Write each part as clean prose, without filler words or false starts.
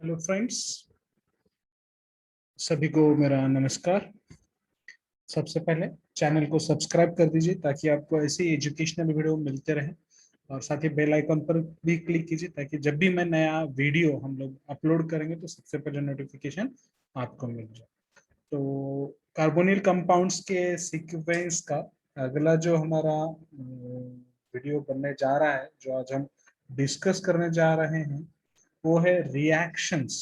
Hello friends, सभी को मेरा नमस्कार। सबसे पहले चैनल को सब्सक्राइब कर दीजिए ताकि आपको ऐसी एजुकेशनल वीडियो मिलते रहे और साथ ही बेल आइकन पर भी क्लिक कीजिए ताकि जब भी मैं नया वीडियो हम लोग अपलोड करेंगे तो सबसे पहले नोटिफिकेशन आपको मिल जाए। तो कार्बोनिल कंपाउंड्स के सीक्वेंस का अगला जो हमारा वीडियो बनने जा रहा है, जो आज हम डिस्कस करने जा रहे हैं, वो है रिएक्शंस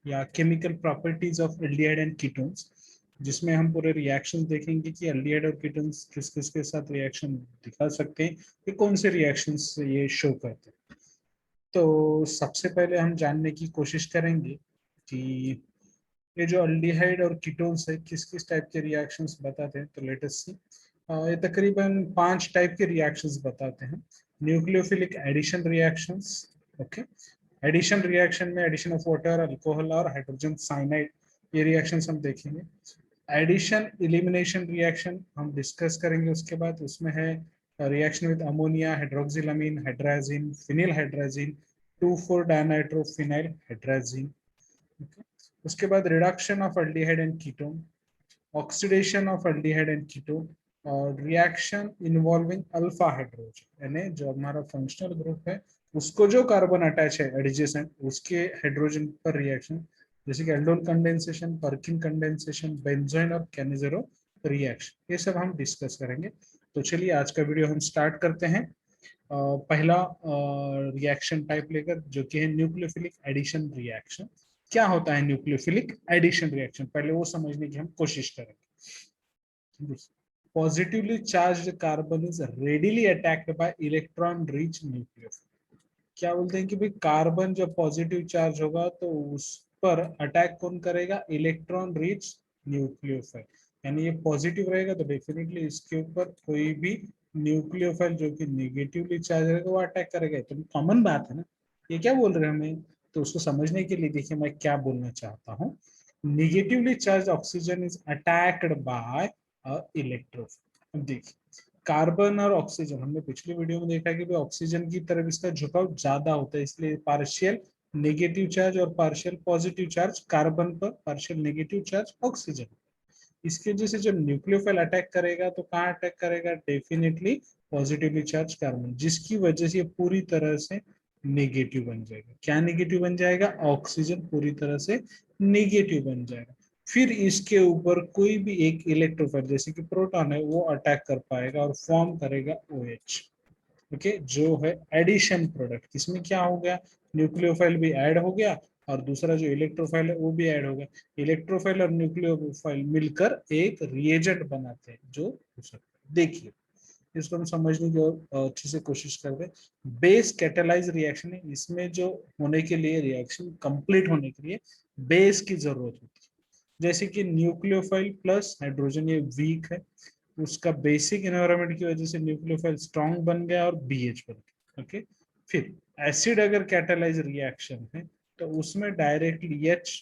या chemical properties of aldehyde and ketones, जिसमें हम पूरे रिएक्शन देखेंगे कि एल्डिहाइड और कीटोन्स किस किस के साथ रिएक्शन दिखा सकते हैं, कि कौन से रिएक्शंस ये शो करते हैं। तो सबसे पहले हम जानने की कोशिश करेंगे कि ये जो एल्डिहाइड और कीटोन्स है किस किस टाइप के रिएक्शंस बताते हैं। तो लेट अस सी, ये तकरीबन 5 टाइप के रिएक्शंस बताते हैं। Nucleophilic addition reactions, okay. Addition reaction में एडिशन ऑफ वाटर, अल्कोहल और हाइड्रोजन साइनाइड, ये रिएक्शंस हम देखेंगे। एडिशन एलिमिनेशन रिएक्शन हम डिस्कस करेंगे। उसके बाद उसमें है reaction with ammonia, hydroxylamine, hydrazine, phenyl hydrazine, 2,4 dinitrophenyl hydrazine. उसके बाद reduction of aldehyde and ketone, oxidation of aldehyde and ketone, और रिएक्शन इन्वॉल्विंग अल्फा हाइड्रोजन, यानी जो हमारा फंक्शनल ग्रुप है उसको जो कार्बन अटैच है एडजेसेंट, उसके हाइड्रोजन पर रिएक्शन, जैसे कि Eldon condensation, Perkin condensation, benzoin और कैनिजेरो रिएक्शन, ये सब हम डिस्कस करेंगे। तो चलिए आज का वीडियो हम स्टार्ट करते हैं। पहला रिएक्शन टाइप लेकर, जो कि है न्यूक्लियोफिलिक एडिशन रिएक्शन। क्या होता है न्यूक्लियोफिलिक एडिशन रिएक्शन, पहले वो समझने की हम कोशिश करेंगे। Positively charged carbon is readily attacked by electron rich nucleophile. क्या बोलते हैं कि भाई कार्बन जब पॉजिटिव चार्ज होगा तो उस पर अटैक कौन करेगा? Electron rich nucleophile. यानी ये पॉजिटिव रहेगा तो डेफिनेटली इसके ऊपर कोई भी न्यूक्लियोफाइल जो कि नेगेटिवली चार्ज रहेगा वो अटैक करेगा। तो कॉमन बात है ना, ये क्या बोल रहे हैं हमें? तो उसको समझने के लिए देखिए मैं क्या बोलना चाहता हूँ। Negatively charge oxygen is attacked by electrophile. देखिए कार्बन और ऑक्सीजन, हमने पिछले वीडियो में देखा कि ऑक्सीजन की तरफ इसका झुकाव ज्यादा होता है, इसलिए पार्शियल नेगेटिव चार्ज और पार्शियल पॉजिटिव चार्ज कार्बन पर, पार्शियल नेगेटिव चार्ज ऑक्सीजन। इसकी वजह से जब न्यूक्लियोफाइल अटैक करेगा तो कहाँ अटैक करेगा? डेफिनेटली पॉजिटिवली चार्ज कार्बन, जिसकी वजह से ये पूरी तरह से नेगेटिव बन जाएगा। क्या नेगेटिव बन जाएगा? ऑक्सीजन पूरी तरह से नेगेटिव बन जाएगा। फिर इसके ऊपर कोई भी एक इलेक्ट्रोफाइल जैसे कि प्रोटॉन है वो अटैक कर पाएगा और फॉर्म करेगा OH, ओके, जो है एडिशन प्रोडक्ट। इसमें क्या हो गया? न्यूक्लियोफाइल भी ऐड हो गया और दूसरा जो इलेक्ट्रोफाइल है वो भी ऐड हो गया। इलेक्ट्रोफाइल और न्यूक्लियोफाइल मिलकर एक रिएजेंट बनाते हैं जो हो सकता है। देखिए इसको हम समझने की और अच्छे से कोशिश करते हैं। बेस कैटालाइज रिएक्शन है, इसमें जो होने के लिए, रिएक्शन कंप्लीट होने के लिए बेस की जरूरत होती है। जैसे कि न्यूक्लियोफाइल प्लस हाइड्रोजन ये वीक है, उसका बेसिक एनवायरनमेंट की वजह से न्यूक्लियोफाइल स्ट्रॉन्ग बन गया और BH बन गया, ओके। फिर एसिड अगर कैटालाइज रिएक्शन है तो उसमें डायरेक्टली H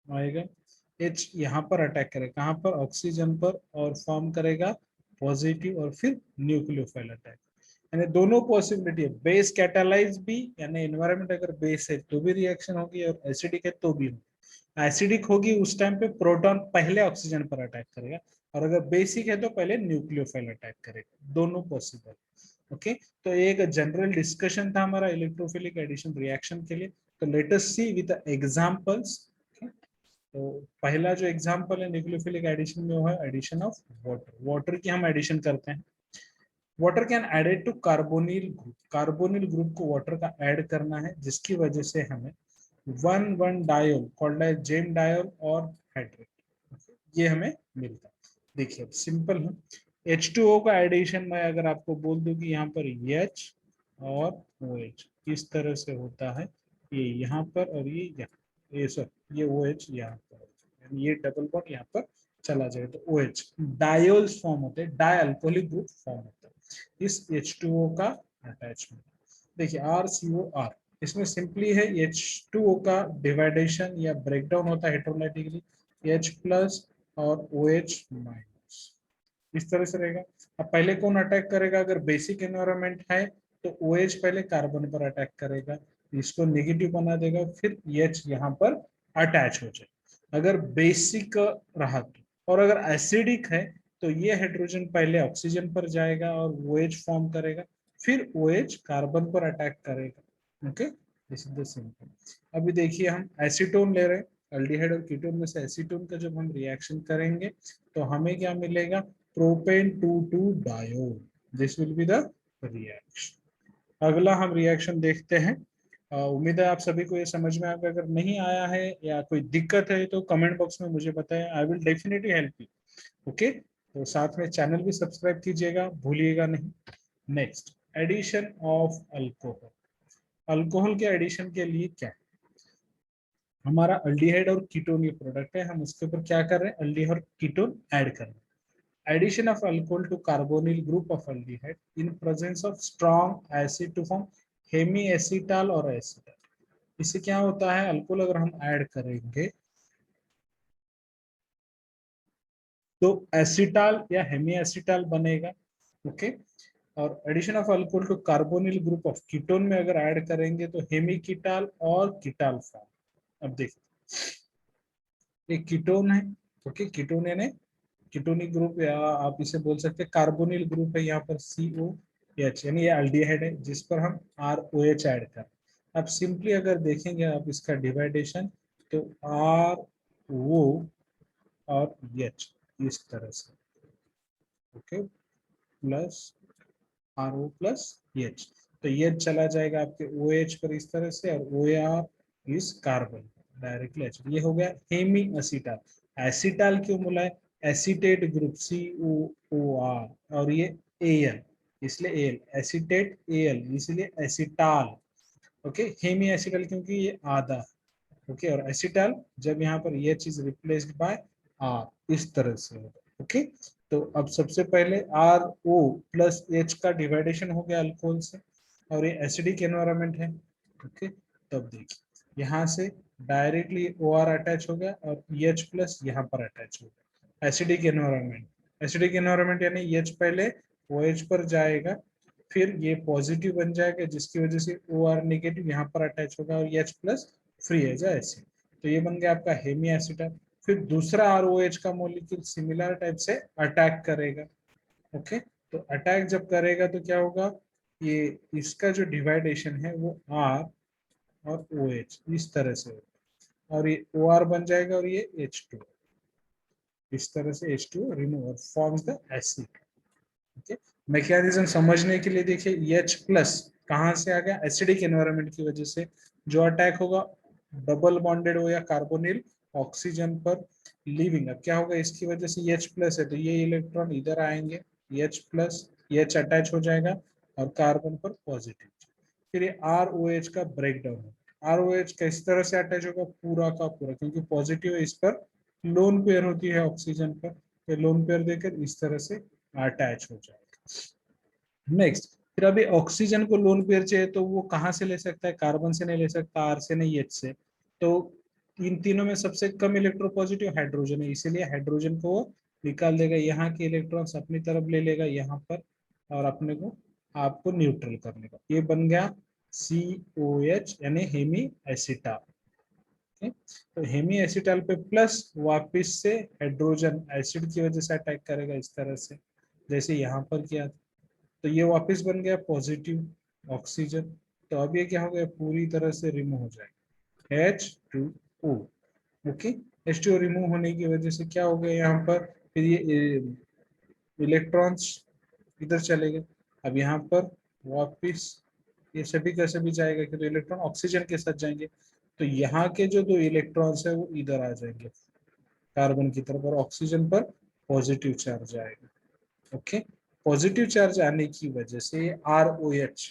आएगा। H यहाँ पर अटैक करेगा, कहाँ पर? ऑक्सीजन पर, और फॉर्म करेगा पॉजिटिव और फिर न्यूक्लियोफाइल अटैक। यानी दोनों पॉसिबिलिटी है, बेस कैटालाइज भी, यानी एनवायरनमेंट अगर बेस है तो भी रिएक्शन होगी और एसिडिक है तो भी होगी। एसिडिक होगी उस टाइम पे प्रोटॉन पहले ऑक्सीजन पर अटैक करेगा, और अगर बेसिक है तो पहले न्यूक्लियोफाइल अटैक करेगा। दोनों पॉसिबल, ओके। तो एक जनरल डिस्कशन था हमारा इलेक्ट्रोफिलिक एडिशन रिएक्शन के लिए। तो let us see with examples. तो पहला जो एग्जांपल है न्यूक्लियोफिलिक एडिशन में वो है एडिशन ऑफ वाटर। वाटर की हम एडिशन करते हैं। Water can added to carbonyl group, carbonyl group को वाटर का ऐड करना है, जिसकी वजह से हमें one one diol called as gem diol और हाइड्रेट, ये हमें मिलता है। देखिए सिंपल है। H2O का एडिशन में अगर आपको बोल दूं कि यहाँ पर H और OH किस तरह से होता है, ये यहाँ पर और ये यहाँ, ये सर ये OH यहाँ पर, यानी ये डबल बॉन्ड यहाँ पर चला जाए तो OH डायोल्स फॉर्म होते हैं, डाई अल्कोहलिक ग्रुप फॉर्म होता है इस H2O का अटैचमेंट। देखिए RCOR, इसमें सिंपली है H2O का डिवाइडेशन या ब्रेकडाउन होता है हेटेरोलाइटिकली, H प्लस और OH माइनस, इस तरह से रहेगा। अब पहले कौन अटैक करेगा? अगर बेसिक एनवायरनमेंट है तो OH पहले कार्बन पर अटैक करेगा, इसको नेगेटिव बना देगा, फिर H यहाँ पर अटैच हो जाए अगर बेसिक रहा तो। और अगर एसिडिक है तो ये हाइड्रोजन पहले ऑक्सीजन पर जाएगा और OH फॉर्म करेगा, फिर OH कार्बन पर अटैक करेगा। Okay, this is the simple. अभी देखिए हम एसीटोन ले रहे हैं, अल्डिहाइड और कीटोन में से एसीटोन का जब हम रिएक्शन करेंगे तो हमें क्या मिलेगा, propane 2,2 diol. This will be the reaction. अगला हम रिएक्शन देखते हैं। उम्मीद है आप सभी को ये समझ में आ गया। अगर नहीं आया है या कोई दिक्कत है तो कमेंट बॉक्स में मुझे बताएं, I will definitely help you. Okay, तो साथ में चैनल भी सब्सक्राइब कीजिएगा, भूलिएगा नहीं। Next, addition of alcohol. Alcohol के एडिशन के लिए क्या, हमारा अल्डिहाइड और कीटोन ये प्रोडक्ट है, हम उसके ऊपर क्या कर रहे हैं, अल्डिहाइड और कीटोन ऐड कर रहे हैं। Addition of alcohol to carbonyl group of aldehyde in presence of strong acid to form hemiacetal और acetal। इससे क्या होता है, अल्कोहल अगर हम ऐड करेंगे तो एसिटाल या हेमिएसिटाल बनेगा। ओके, और addition of alcohol to carbonyl group of ketone में अगर ऐड करेंगे तो हेमिकीटाल और कीटाल फॉर्म। अब देखिए एक कीटोन है, ओके, कीटोन यानी कीटोनिक ग्रुप, या आप इसे बोल सकते हैं कार्बोनिल ग्रुप है, यहाँ पर COH यानी ये एल्डिहाइड है जिस पर हम ROH ऐड कर। अब सिंपली अगर देखेंगे आप इसका डिवाइडेशन तो RO और H इस तरह से, okay, plus RO plus H, तो ये चला जाएगा आपके OH पर इस तरह से, और OR इस कार्बन डायरेक्टली H, ये हो गया हेमी एसिटाल। एसिटाल क्यों बोला है, एसिटेट ग्रुप COOR और ये Al, इसलिए Al एसिटेट Al इसलिए एसिटाल। ओके, हेमी एसिटाल क्योंकि ये आधा, ओके, और एसिटाल जब यहाँ पर ये चीज रिप्लेस्ड बाय R इस तरह से होगा। ओके, तो अब सबसे पहले RO प्लस H का डिवाइडेशन हो गया अल्कोहल से, और ये एसिडिक एनवायरनमेंट है। ओके, तब देखिए यहाँ से डायरेक्टली OR अटैच हो गया और H प्लस यहाँ पर अटैच हो गया, एसिडिक एनवायरनमेंट। एसिडिक एनवायरनमेंट यानी H पहले OH पर जाएगा, फिर ये पॉजिटिव बन जाएगा जिसकी वजह से OR नेगेटिव यहाँ पर अटैच होगा और H plus free as acid, तो ये बन गया आपका हेमी एसिटल। फिर दूसरा ROH का मॉलिक्यूल सिमिलर टाइप से अटैक करेगा। ओके, तो अटैक जब करेगा तो क्या होगा, ये इसका जो डिवाइडेशन है वो R और OH इस तरह से होगा, और ये OR बन जाएगा और ये H2 इस तरह से H2 रिमूव और forms the acid. Okay, mechanism समझने के लिए देखिए H प्लस कहाँ से आ गया, एसिडिक एनवायरनमेंट की वजह से जो अटैक होगा, डबल बॉन्डेड हो या कार्बोनिल ऑक्सीजन पर लिविंग। अब क्या होगा, इसकी वजह से H प्लस है तो ये इलेक्ट्रॉन इधर आएंगे, H प्लस H अटैच हो जाएगा और कार्बन पर पॉजिटिव। फिर ये ROH का ब्रेक डाउन है, ROH किस तरह से अटैच होगा, पूरा का पूरा, क्योंकि पॉजिटिव है इस पर लोन पेयर होती है ऑक्सीजन पर, तो लोन पेयर देकर इस तरह से अटैच हो जाएगा। नेक्स्ट, फिर अभी ऑक्सीजन को लोन पेयर चाहिए तो वो कहाँ से ले सकता है, कार्बन से नहीं ले सकता, R से नहीं, H से। तो इन तीनों में सबसे कम इलेक्ट्रोपॉजिटिव हाइड्रोजन है, इसीलिए हाइड्रोजन को वो निकाल देगा, यहाँ के इलेक्ट्रॉन्स अपनी तरफ ले लेगा यहाँ पर, और अपने को आपको न्यूट्रल करने का, ये बन गया COH यानी हेमी एसिटाल। तो हेमी एसिटाल पे प्लस वापिस से हाइड्रोजन एसिड की वजह से अटैक करेगा इस तरह से, जैसे यहाँ पर किया, तो ये वापस बन गया पॉजिटिव ऑक्सीजन। तो अब ये क्या हो गया, पूरी तरह से रिमूव हो जाएगा H2O। ओके, H2O रिमूव होने की वजह से क्या हो गया यहाँ पर, फिर ये इलेक्ट्रॉन्स इधर चले गए। अब यहाँ पर वापिस ये सभी का सभी जाएगा, कि तो इलेक्ट्रॉन ऑक्सीजन के साथ जाएंगे, तो यहाँ के जो दो इलेक्ट्रॉन्स है वो इधर आ जाएंगे कार्बन की तरफ, और ऑक्सीजन पर पॉजिटिव चार्ज आएगा। ओके, पॉजिटिव चार्ज आने की वजह से ROH,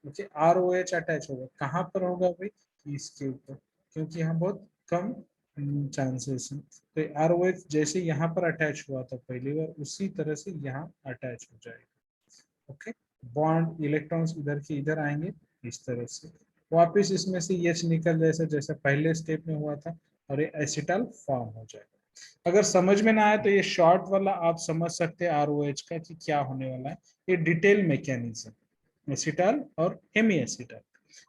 ओके, ROH अटैच होगा, कहाँ पर होगा भाई, इसके ऊपर, क्योंकि यहाँ बहुत कम चांसेस हैं। तो ROH जैसे यहाँ पर अटैच हुआ था पहली बार, उसी तरह से यहाँ अटैच हो जाएगा। ओके, बॉन्ड इलेक्ट्रॉन्स इधर के इधर आएंगे इस तरह से, वापिस इसमें से H निकल जैसे जैसे पहले स्टेप में हुआ था, और ये एसिटाल फॉर्म हो जाएगा। अगर समझ में ना आए तो ये शॉर्ट वाला आप समझ सकते हैं ROH का कि क्या होने वाला है, ये डिटेल मैकेनिज्म एसिटाल और hemiacetal.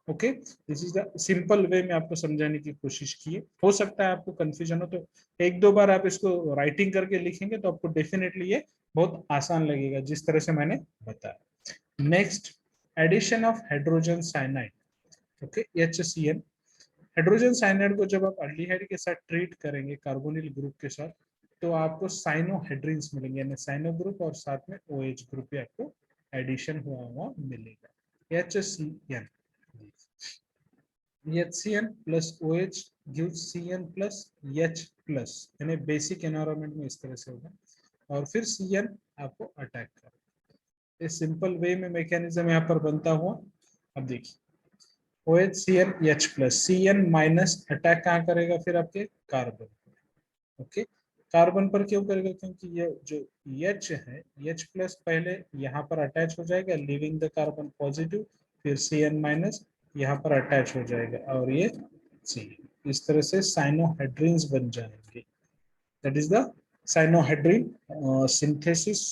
Okay, this is the simple way में आपको समझाने की कोशिश की है। हो सकता है आपको कंफ्यूजन हो, तो एक दो बार आप इसको राइटिंग करके लिखेंगे तो आपको डेफिनेटली ये बहुत आसान लगेगा, जिस तरह से मैंने बताया। Next, addition of hydrogen cyanide, okay, HCN। Hydrogen cyanide को जब आप अल्डिहाइड के साथ ट्रीट करेंगे कार्बोनिल ग्रुप के साथ, तो आपको साइनोहेड्रिन्स मिलेंगे, यानी साइनो ग्रुप और साथ में OH ग्रुप भी आपको एडिशन हुआ हुआ मिलेगा। HCN, HCN plus OH gives CN plus H plus, यानी बेसिक एनवायरनमेंट में इस तरह से होगा, और फिर CN आपको अटैक करेगा। इस सिंपल वे में मैकेनिज्म यहाँ पर बनता हुआ, अब देखिए OH CN H plus, CN minus attack कहाँ करेगा, फिर आपके कार्बन, ओके, कार्बन पर क्यों करेगा, क्योंकि ये जो H है, H प्लस पहले यहाँ पर अटैच हो जाएगा, लिविंग द कार्बन पॉजिटिव, फिर CN माइनस यहाँ पर अटैच हो जाएगा, और ये C, इस तरह से साइनोहेड्रिन्स बन जाएंगे। That is the cyanohydrin synthesis.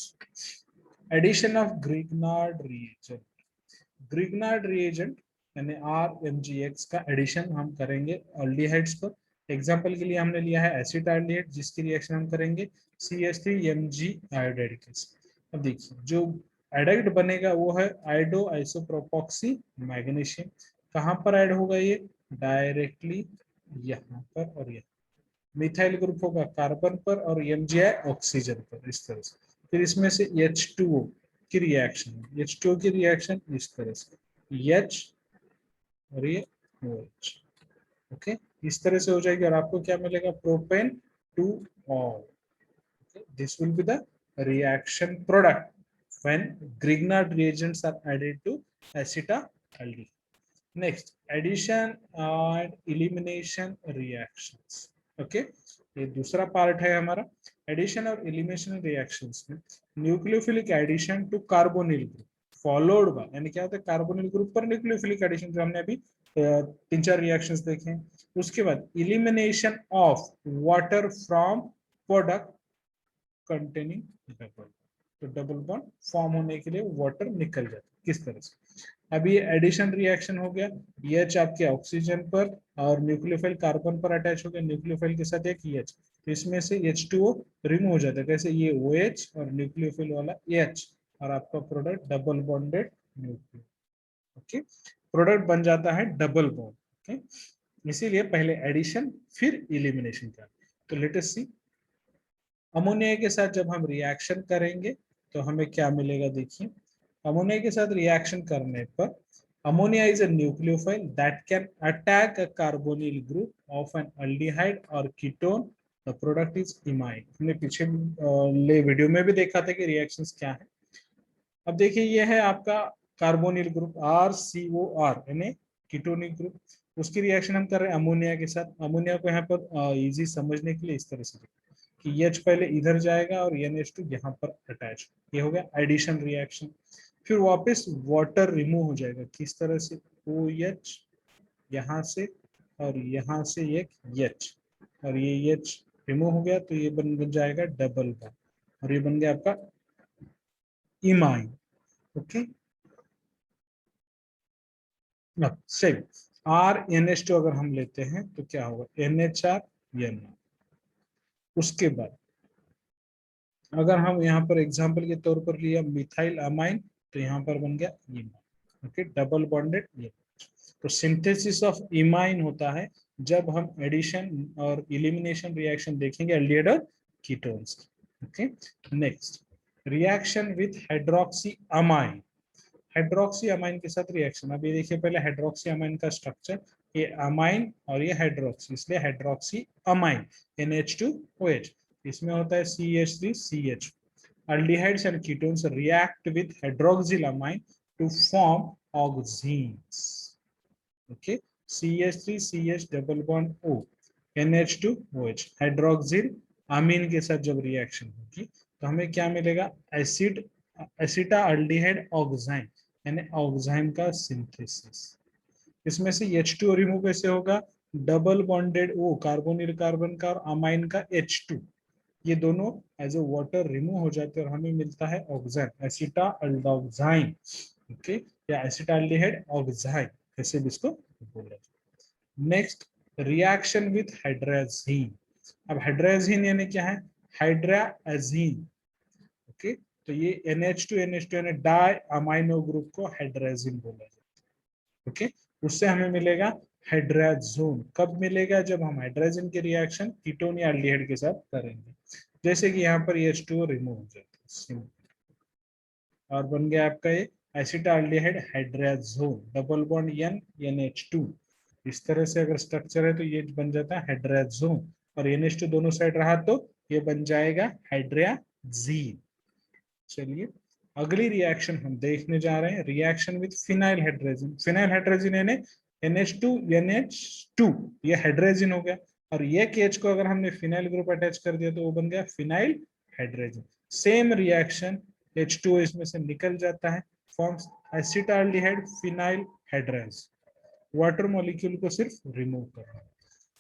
Addition of Grignard reagent, Grignard reagent यानी RMgX का एडिशन हम करेंगे अल्डिहाइड्स पर। एग्जांपल के लिए हमने लिया है एसिटाल्डिहाइड, जिसकी रिएक्शन हम करेंगे CH3Mg आयोडाइड के साथ। अब देखिए जो एडाइड बनेगा वो है आयोडो आइसोप्रोपोक्सी मैग्नीशियम। कहाँ पर ऐड होगा ये, डायरेक्टली यहाँ पर, और यहाँ मिथाइल ग्रुप होगा कार्बन पर और MgI ऑक्सीजन पर, इस तरह से। फिर इसमें से H2O की रिएक्शन, H2O की रिएक्शन इस तरह से, H और ये OH, ओके, इस तरह से हो जाएगी, और आपको क्या मिलेगा, propane two all. This will be the reaction product when Grignard reagents are added to acetaldehyde. Next, addition and elimination reactions, okay, ये दूसरा पार्ट है हमारा। एडिशन और एलिमिनेशन रिएक्शंस में nucleophilic addition to carbonyl group followed by, यानी क्या होता है, कार्बोनिल ग्रुप पर न्यूक्लियोफिलिक एडिशन, जो हमने अभी तीन चार रिएक्शंस देखे हैं। उसके बाद elimination of water from product containing double, तो डबल बॉन्ड फॉर्म होने के लिए वाटर निकल जाता है, किस तरह से। अब ये एडिशन रिएक्शन हो गया, H आपके ऑक्सीजन पर और न्यूक्लियोफाइल कार्बन पर अटैच हो गया, न्यूक्लियोफाइल के साथ एक H, तो इसमें से H2O रिमूव हो जाता है, कैसे, ये OH और न्यूक्लियोफाइल वाला H, और आपका product double bonded nucleo, okay, product बन जाता है डबल बॉन्ड, ओके। इसीलिए पहले एडिशन फिर इलिमिनेशन का। तो लेट अस सी, अमोनिया के साथ जब हम रिएक्शन करेंगे तो हमें क्या मिलेगा, देखिए अमोनिया के साथ रिएक्शन करने पर ammonia is a nucleophile that can attack a carbonyl group of an aldehyde और ketone, the product is imine. हमने पीछे ले वीडियो में भी देखा था कि रिएक्शंस क्या है। अब देखिए ये है आपका कार्बोनिल ग्रुप RCOR, यानी कीटोनिक ग्रुप, उसकी रिएक्शन हम कर रहे हैं अमोनिया के साथ। अमोनिया को यहाँ पर इजी समझने के लिए इस तरह से कि H पहले इधर जाएगा और NH2 यहाँ पर अटैच, ये हो गया एडिशन रिएक्शन। फिर वापस वाटर रिमूव हो जाएगा, किस तरह से, OH यहाँ से और यहाँ से एक H, और ये H रिमूव हो गया, तो ये बन जाएगा डबल बॉन्ड, और ये बन गया आपका इमाइन, ओके। सेम RNH2 अगर हम लेते हैं तो क्या होगा, NHR NR। उसके बाद अगर हम यहाँ पर एग्जांपल के तौर पर लिया मिथाइल अमाइन, तो यहाँ पर बन गया इमाइन, ओके, डबल बॉन्डेड ये। तो सिंथेसिस ऑफ इमाइन होता है जब हम एडिशन और इलिमिनेशन रिएक्शन देखेंगे एल्डिहाइड और ketones, okay. Next, reaction with hydroxy amine, hydroxy amine के साथ रिएक्शन। अभी देखिए पहले हाइड्रोक्सी अमाइन का स्ट्रक्चर, ये अमाइन और ये हाइड्रोक्सी, इसलिए हाइड्रोक्सी अमाइन NH2OH, इसमें होता है CH3CH। Aldehydes and ketones react with hydroxylamine to form oxenes, okay, CH3CH double bond O, NH2OH, hydroxyl amine के साथ जब रिएक्शन होगी तो हमें क्या मिलेगा, एसिड एसिटाल्डिहाइड ऑक्साइन, यानी ऑक्साइन का सिंथेसिस। इसमें से H2 रिमूव कैसे होगा, double bonded O carbonyl carbon का और अमाइन का H2, ये दोनों एज ए वाटर रिमूव हो जाते हैं और हमें मिलता है ऑक्साइन, एसिटाल्डोक्साइन, ओके, या एसिटाल्डिहाइड ऑक्साइन। ऐसे भी इसको बोला जाता। Next reaction with hydrazine. अब हाइड्राजीन यानी क्या है, हाइड्राजीन। ओके, तो ये NH2 NH2 यानी डाई अमाइनो ग्रुप को हाइड्राजीन बोला जाता है। ओके, उससे हमें मिलेगा हाइड्राजोन। कब मिलेगा, जब हम हाइड्रोजन के रिएक्शन कीटोन या एल्डिहाइड के साथ करेंगे। जैसे कि यहाँ पर H2O रिमूव हो जाता है और बन गया आपका ये acetaldehyde hydrazone, double bond NH2। इस तरह से अगर स्ट्रक्चर है तो ये बन जाता है हाइड्राजोन, और NH2 दोनों साइड रहा तो ये बन जाएगा हाइड्राजीन। चलिए अगली रिएक्शन हम देखने जा रहे हैं, reaction with phenyl hydrogen. Phenyl hydrogen यानी NH2 NH2, ये हाइड्रोजन हो गया, और ये केच को अगर हमने फिनाइल ग्रुप अटैच कर दिया तो वो बन गया phenyl hydrogen. Same reaction, H2O इसमें से निकल जाता है, forms acetaldehyde phenyl hydrogen. Water molecule को सिर्फ रिमूव करना।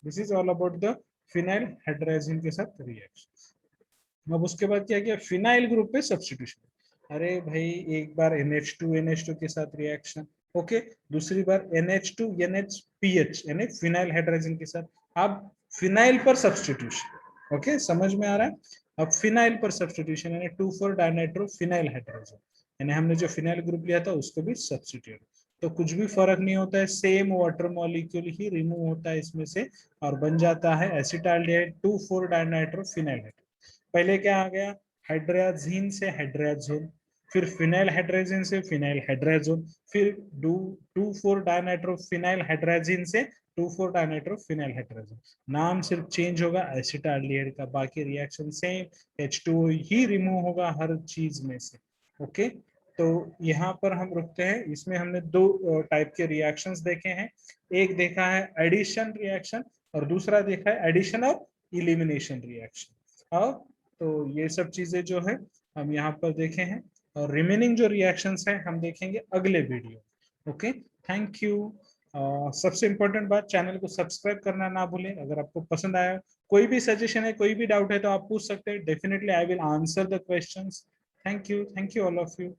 This is all about the phenyl hydrogen के साथ रिएक्शन। अब उसके बाद क्या किया, फिनाइल ग्रुप पे सब्स्टिट्यूशन। अरे भाई एक बार NH2 NH2 के साथ रिएक्शन, ओके, दूसरी बार NH2 NHPH यानी फिनाइल हाइड्रोजन के साथ, अब फिनाइल पर सब्स्टिट्यूशन। ओके, समझ में आ रहा है। अब फिनाइल पर सब्स्टिट्यूशन यानी 2,4 डाइनाइट्रो फिनाइल हाइड्रोजन, यानी हमने जो फिनाइल ग्रुप लिया था उसको भी सब्स्टिट्यूट। तो कुछ भी फर्क नहीं होता है, सेम वाटर मॉलिक्यूल ही रिमूव होता है इसमें से और बन जाता है एसिटाल्डिहाइड 2,4 डाइनाइट्रो फिनाइल हाइड्रोजन। पहले क्या आ गया, हाइड्राजीन से हाइड्राजोन, फिर फिनाइल हाइड्रोजन से फिनाइल हाइड्राजोन, फिर 2,4 डाइनाइट्रो फिनाइल हाइड्राजीन से 2,4 डाइनाइट्रो फिनाइल हाइड्राजोन। नाम सिर्फ चेंज होगा एसिटाल्डिहाइड का, बाकी रिएक्शन सेम, H2O ही रिमूव होगा हर चीज में से। ओके, तो यहाँ पर हम रुकते हैं। इसमें हमने दो टाइप के रिएक्शंस देखे हैं, एक देखा है एडिशन रिएक्शन और दूसरा देखा है एडिशन और इलिमिनेशन रिएक्शन। और तो ये सब चीजें जो है हम यहाँ पर देखे हैं, और रिमेनिंग जो रिएक्शंस हैं हम देखेंगे अगले वीडियो। Okay, thank you. सबसे इंपॉर्टेंट बात, चैनल को सब्सक्राइब करना ना भूलें। अगर आपको पसंद आया, कोई भी सजेशन है, कोई भी डाउट है तो आप पूछ सकते हैं, definitely I will answer the questions. Thank you all of you.